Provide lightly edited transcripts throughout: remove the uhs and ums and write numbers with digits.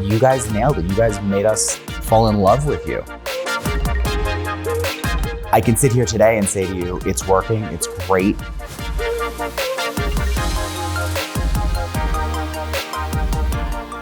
You guys nailed it. You guys made us fall in love with you. I can sit here today and say to you, it's working, it's great.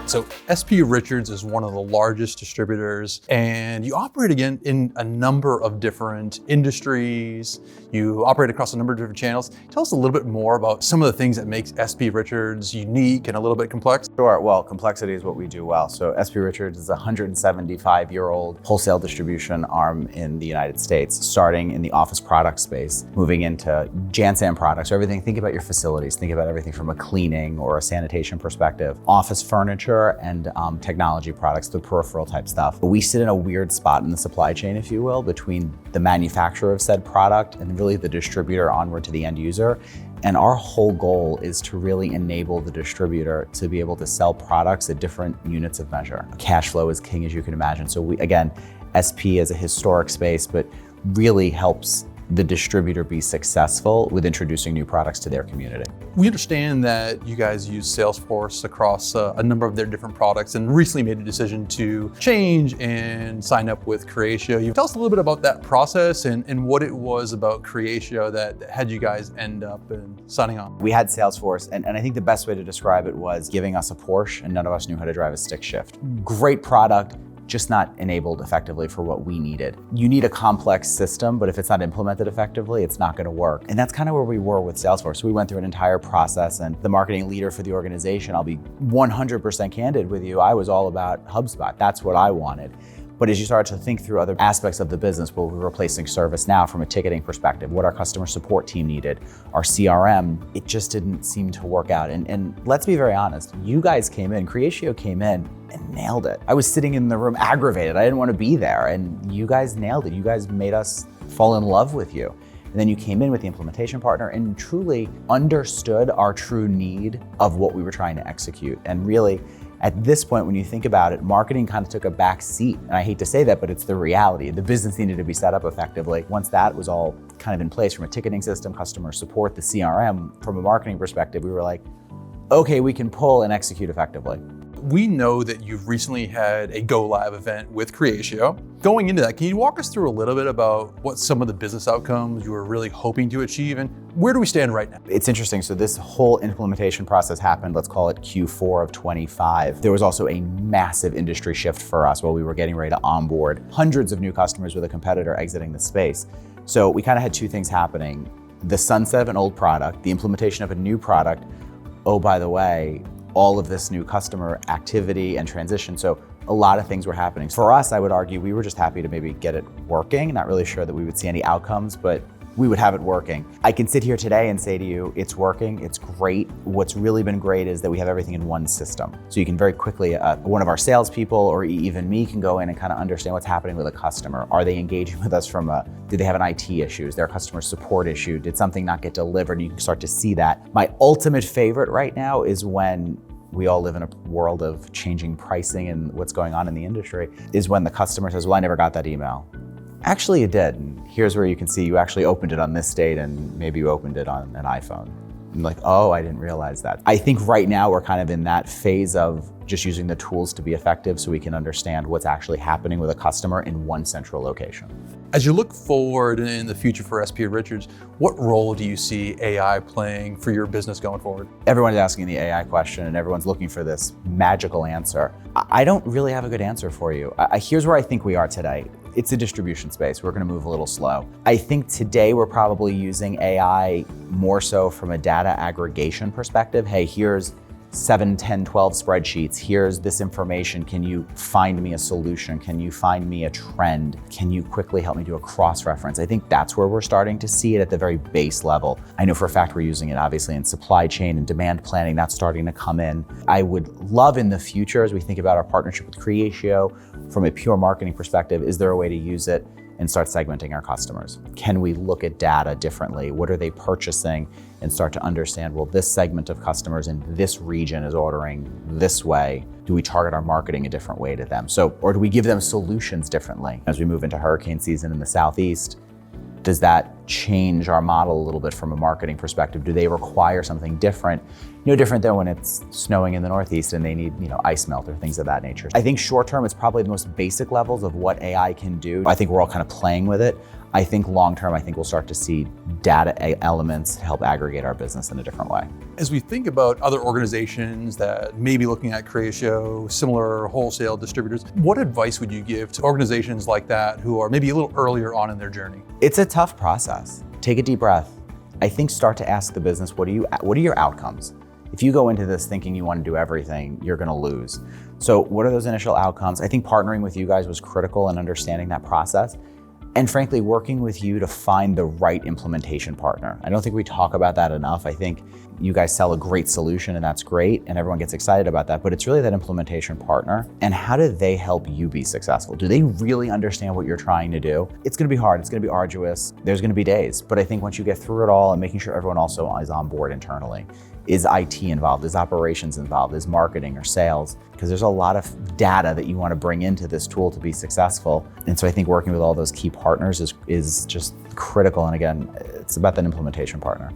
So SP Richards is one of the largest distributors, and you operate again in a number of different industries. You operate across a number of different channels. Tell us a little bit more about some of the things that makes SP Richards unique and a little bit complex. Sure, well, complexity is what we do well. So SP Richards is a 175-year-old wholesale distribution arm in the United States, starting in the office product space, moving into Jansan products, or everything. Think about your facilities. Think about everything from a cleaning or a sanitation perspective, office furniture, and technology products, the peripheral type stuff. We sit in a weird spot in the supply chain, if you will, between the manufacturer of said product and really the distributor onward to the end user. And our whole goal is to really enable the distributor to be able to sell products at different units of measure. Cash flow is king, as you can imagine. So we, again, SP is a historic space, but really helps the distributor be successful with introducing new products to their community. We understand that you guys use Salesforce across a number of their different products and recently made a decision to change and sign up with Creatio. You tell us a little bit about that process and what it was about Creatio that had you guys end up in signing on. We had Salesforce, and I think the best way to describe it was giving us a Porsche and none of us knew how to drive a stick shift. Great product, just not enabled effectively for what we needed. You need a complex system, but if it's not implemented effectively, it's not gonna work. And that's kind of where we were with Salesforce. We went through an entire process, and the marketing leader for the organization, I'll be 100% candid with you, I was all about HubSpot. That's what I wanted. But as you start to think through other aspects of the business, well, we're replacing ServiceNow from a ticketing perspective, what our customer support team needed, our CRM, it just didn't seem to work out. And let's be very honest, you guys came in, Creatio came in and nailed it. I was sitting in the room aggravated, I didn't want to be there, and you guys nailed it. You guys made us fall in love with you. And then you came in with the implementation partner and truly understood our true need of what we were trying to execute. And really, at this point, when you think about it, marketing kind of took a back seat. And I hate to say that, but it's the reality. The business needed to be set up effectively. Once that was all kind of in place from a ticketing system, customer support, the CRM, from a marketing perspective, we were like, okay, we can pull and execute effectively. We know that you've recently had a Go Live event with Creatio. Going into that, can you walk us through a little bit about what some of the business outcomes you were really hoping to achieve and where do we stand right now? It's interesting. So this whole implementation process happened, let's call it Q4 of 25. There was also a massive industry shift for us while we were getting ready to onboard hundreds of new customers with a competitor exiting the space. So we kind of had two things happening. The sunset of an old product, the implementation of a new product. Oh, by the way, all of this new customer activity and transition. So a lot of things were happening. For us, I would argue we were just happy to maybe get it working, not really sure that we would see any outcomes, but we would have it working. I can sit here today and say to you, it's working, it's great. What's really been great is that we have everything in one system. So you can very quickly, one of our salespeople or even me can go in and kind of understand what's happening with a customer. Are they engaging with us from did they have an IT issue? Is there a customer support issue? Did something not get delivered? You can start to see that. My ultimate favorite right now is when we all live in a world of changing pricing and what's going on in the industry, is when the customer says, well, I never got that email. Actually, you did. And here's where you can see you actually opened it on this date and maybe you opened it on an iPhone. And like, oh, I didn't realize that. I think right now we're kind of in that phase of just using the tools to be effective so we can understand what's actually happening with a customer in one central location. As you look forward in the future for SP Richards, what role do you see AI playing for your business going forward? Everyone's asking the AI question and everyone's looking for this magical answer. I don't really have a good answer for you. Here's where I think we are today. It's a distribution space. We're gonna move a little slow. I think today we're probably using AI more so from a data aggregation perspective. Hey, here's 7, 10, 12 spreadsheets. Here's this information. Can you find me a solution? Can you find me a trend? Can you quickly help me do a cross-reference? I think that's where we're starting to see it at the very base level. I know for a fact we're using it obviously in supply chain and demand planning. That's starting to come in. I would love in the future, as we think about our partnership with Creatio, from a pure marketing perspective, is there a way to use it and start segmenting our customers? Can we look at data differently? What are they purchasing? And start to understand, well, this segment of customers in this region is ordering this way. Do we target our marketing a different way to them? Or do we give them solutions differently? As we move into hurricane season in the Southeast, Does that change our model a little bit from a marketing perspective? Do they require something different? No different than when it's snowing in the Northeast and they need, ice melt or things of that nature. I think short term, it's probably the most basic levels of what AI can do. I think we're all kind of playing with it. I think long term, we'll start to see data elements to help aggregate our business in a different way. As we think about other organizations that may be looking at Creatio, similar wholesale distributors, what advice would you give to organizations like that who are maybe a little earlier on in their journey? It's a tough process. Take a deep breath. I think start to ask the business, what are your outcomes? If you go into this thinking you want to do everything, you're going to lose. So what are those initial outcomes? I think partnering with you guys was critical in understanding that process. And frankly, working with you to find the right implementation partner. I don't think we talk about that enough. I think you guys sell a great solution and that's great and everyone gets excited about that, but it's really that implementation partner and how do they help you be successful? Do they really understand what you're trying to do? It's gonna be hard, it's gonna be arduous, there's gonna be days, but I think once you get through it all and making sure everyone also is on board internally, is IT involved, is operations involved, is marketing or sales? Because there's a lot of data that you want to bring into this tool to be successful. And so I think working with all those key partners is just critical. And again, it's about that implementation partner.